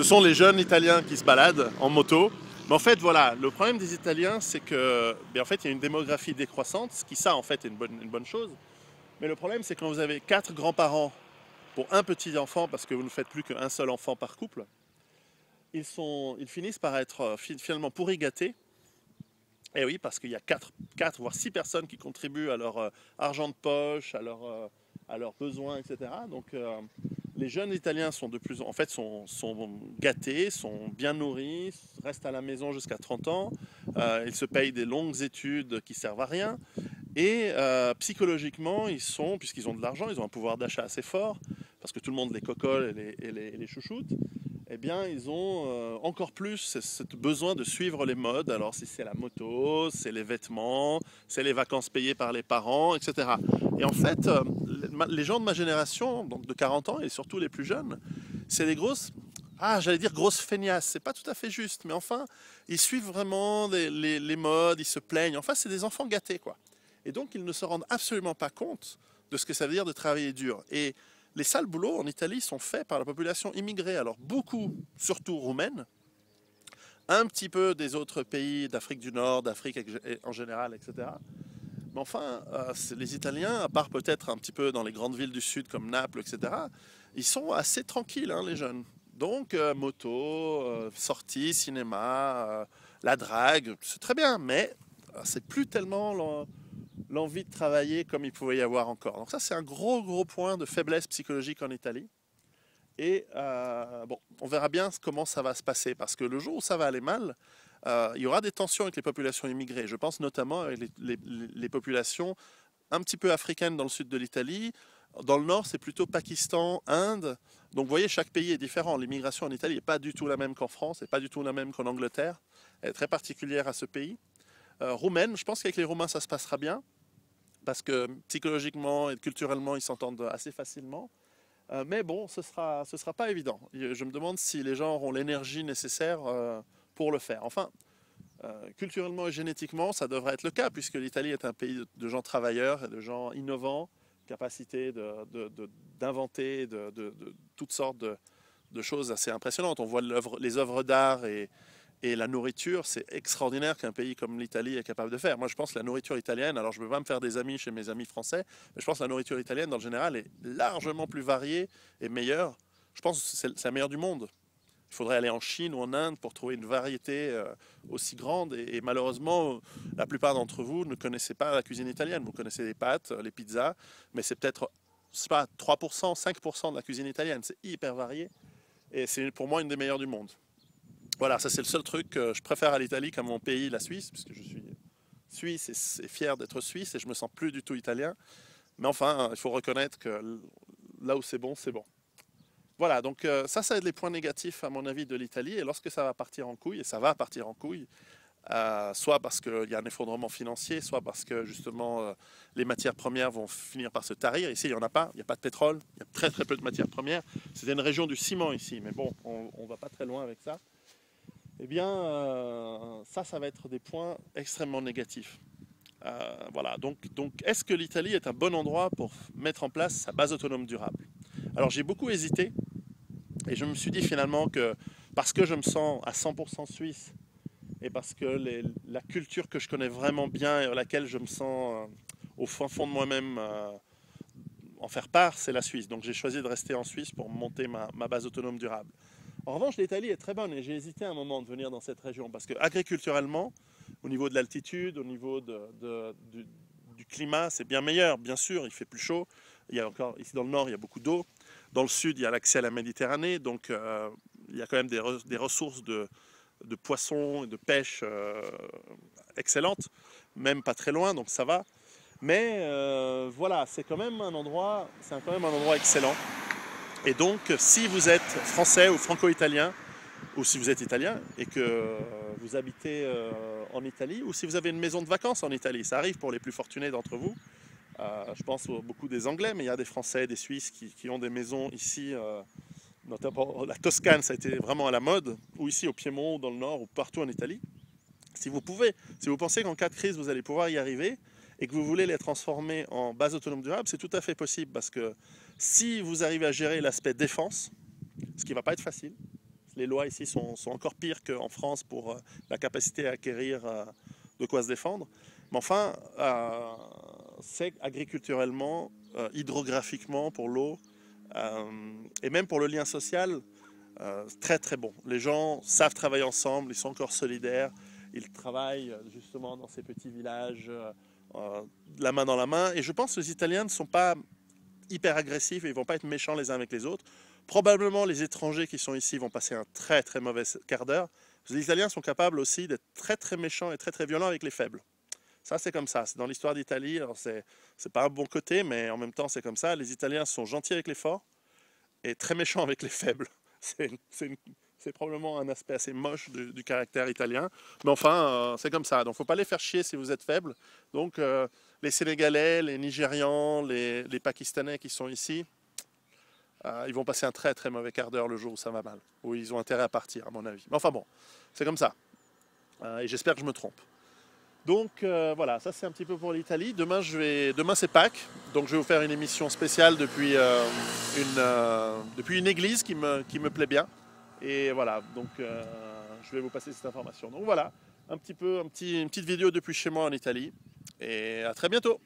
ce sont les jeunes Italiens qui se baladent en moto. Mais en fait, voilà, le problème des Italiens, c'est que, en fait, il y a une démographie décroissante, ce qui, ça, en fait, est une bonne chose. Mais le problème, c'est quand vous avez 4 grands-parents pour un petit enfant, parce que vous ne faites plus qu'un seul enfant par couple, ils finissent par être finalement pourri gâtés. Et oui, parce qu'il y a 4 voire 6 personnes qui contribuent à leur argent de poche, à leurs besoins, etc. Donc, les jeunes Italiens sont en fait, sont gâtés, sont bien nourris, restent à la maison jusqu'à 30 ans. Ils se payent des longues études qui servent à rien. Et psychologiquement, puisqu'ils ont de l'argent, ils ont un pouvoir d'achat assez fort, parce que tout le monde les cocole et les chouchoute. Eh bien, ils ont encore plus ce besoin de suivre les modes. Alors, si c'est la moto, c'est les vêtements, c'est les vacances payées par les parents, etc. Et en fait, les gens de ma génération, donc de 40 ans, et surtout les plus jeunes, c'est des grosses, j'allais dire grosses feignasses. C'est pas tout à fait juste, mais enfin, ils suivent vraiment les modes, ils se plaignent. Enfin, c'est des enfants gâtés, quoi. Et donc, ils ne se rendent absolument pas compte de ce que ça veut dire de travailler dur. Et les sales boulots en Italie sont faits par la population immigrée. Alors beaucoup, surtout roumaine, un petit peu des autres pays d'Afrique du Nord, d'Afrique en général, etc. Mais enfin, les Italiens, à part peut-être un petit peu dans les grandes villes du Sud comme Naples, etc., ils sont assez tranquilles, hein, les jeunes. Donc moto, sortie, cinéma, la drague, c'est très bien, mais c'est plus tellement l'envie de travailler comme il pouvait y avoir encore. Donc ça, c'est un gros point de faiblesse psychologique en Italie. Et bon, on verra bien comment ça va se passer, parce que le jour où ça va aller mal, il y aura des tensions avec les populations immigrées. Je pense notamment avec les populations un petit peu africaines dans le sud de l'Italie. Dans le nord, c'est plutôt Pakistan, Inde. Donc vous voyez, chaque pays est différent. L'immigration en Italie n'est pas du tout la même qu'en France, et pas du tout la même qu'en Angleterre. Elle est très particulière à ce pays. Roumaine, je pense qu'avec les Roumains, ça se passera bien, parce que psychologiquement et culturellement, ils s'entendent assez facilement. Mais bon, ce sera pas évident. Je me demande si les gens auront l'énergie nécessaire pour le faire. Enfin, culturellement et génétiquement, ça devrait être le cas, puisque l'Italie est un pays de gens travailleurs et de gens innovants, capacité d'inventer de toutes sortes de choses assez impressionnantes. On voit les œuvres d'art et la nourriture, c'est extraordinaire qu'un pays comme l'Italie est capable de faire. Moi, je pense que la nourriture italienne, alors je ne veux pas me faire des amis chez mes amis français, mais je pense que la nourriture italienne, dans le général, est largement plus variée et meilleure. Je pense que c'est la meilleure du monde. Il faudrait aller en Chine ou en Inde pour trouver une variété aussi grande. Et malheureusement, la plupart d'entre vous ne connaissez pas la cuisine italienne. Vous connaissez les pâtes, les pizzas, mais c'est peut-être, je sais pas, 3%, 5% de la cuisine italienne. C'est hyper varié. Et c'est pour moi une des meilleures du monde. Voilà, ça c'est le seul truc que je préfère à l'Italie qu'à mon pays, la Suisse, puisque je suis suisse et fier d'être suisse et je me sens plus du tout italien. Mais enfin, il faut reconnaître que là où c'est bon, c'est bon. Voilà, donc ça va être les points négatifs à mon avis de l'Italie. Et lorsque ça va partir en couille, et ça va partir en couille, soit parce qu'il y a un effondrement financier, soit parce que justement les matières premières vont finir par se tarir. Ici, il n'y en a pas, il n'y a pas de pétrole, il y a très peu de matières premières. C'était une région du ciment ici, mais bon, on ne va pas très loin avec ça. Eh bien, ça va être des points extrêmement négatifs. Voilà, donc est-ce que l'Italie est un bon endroit pour mettre en place sa base autonome durable? Alors j'ai beaucoup hésité et je me suis dit finalement que parce que je me sens à 100% suisse et parce que la culture que je connais vraiment bien et à laquelle je me sens au fond de moi-même en faire part, c'est la Suisse. Donc j'ai choisi de rester en Suisse pour monter ma base autonome durable. En revanche, l'Italie est très bonne et j'ai hésité un moment de venir dans cette région parce que agriculturellement, au niveau de l'altitude, au niveau du climat, c'est bien meilleur. Bien sûr, il fait plus chaud. Il y a encore, ici dans le nord, il y a beaucoup d'eau. Dans le sud, il y a l'accès à la Méditerranée. Donc, il y a quand même des ressources de poissons et de pêche excellentes, même pas très loin, donc ça va. Mais voilà, c'est quand même un endroit excellent. Et donc, si vous êtes français ou franco-italien, ou si vous êtes italien et que vous habitez en Italie, ou si vous avez une maison de vacances en Italie, ça arrive pour les plus fortunés d'entre vous. Je pense beaucoup des Anglais, mais il y a des Français, des Suisses qui ont des maisons ici, notamment la Toscane, ça a été vraiment à la mode, ou ici au Piémont, ou dans le Nord, ou partout en Italie. Si vous pensez qu'en cas de crise, vous allez pouvoir y arriver, et que vous voulez les transformer en base autonome durable, c'est tout à fait possible, parce que si vous arrivez à gérer l'aspect défense, ce qui ne va pas être facile, Les lois ici sont encore pires qu'en France pour la capacité à acquérir de quoi se défendre. Mais enfin, c'est agriculturellement, hydrographiquement pour l'eau et même pour le lien social, très très bon. Les gens savent travailler ensemble, ils sont encore solidaires, ils travaillent justement dans ces petits villages, la main dans la main. Et je pense que les Italiens ne sont pas hyper agressifs et ils ne vont pas être méchants les uns avec les autres. Probablement les étrangers qui sont ici vont passer un très très mauvais quart d'heure. Les Italiens sont capables aussi d'être très très méchants et très très violents avec les faibles. Ça c'est comme ça, c'est dans l'histoire d'Italie, alors c'est pas un bon côté, mais en même temps c'est comme ça. Les Italiens sont gentils avec les forts et très méchants avec les faibles. C'est probablement un aspect assez moche du caractère italien. Mais enfin, c'est comme ça. Donc, il ne faut pas les faire chier si vous êtes faible. Donc, les Sénégalais, les Nigérians, les Pakistanais qui sont ici, ils vont passer un très très mauvais quart d'heure le jour où ça va mal. Où ils ont intérêt à partir, à mon avis. Mais enfin bon, c'est comme ça. Et j'espère que je me trompe. Donc voilà, ça c'est un petit peu pour l'Italie. Demain c'est Pâques, donc je vais vous faire une émission spéciale depuis une église qui me plaît bien. Et voilà, donc je vais vous passer cette information. Donc voilà, une petite vidéo depuis chez moi en Italie. Et à très bientôt.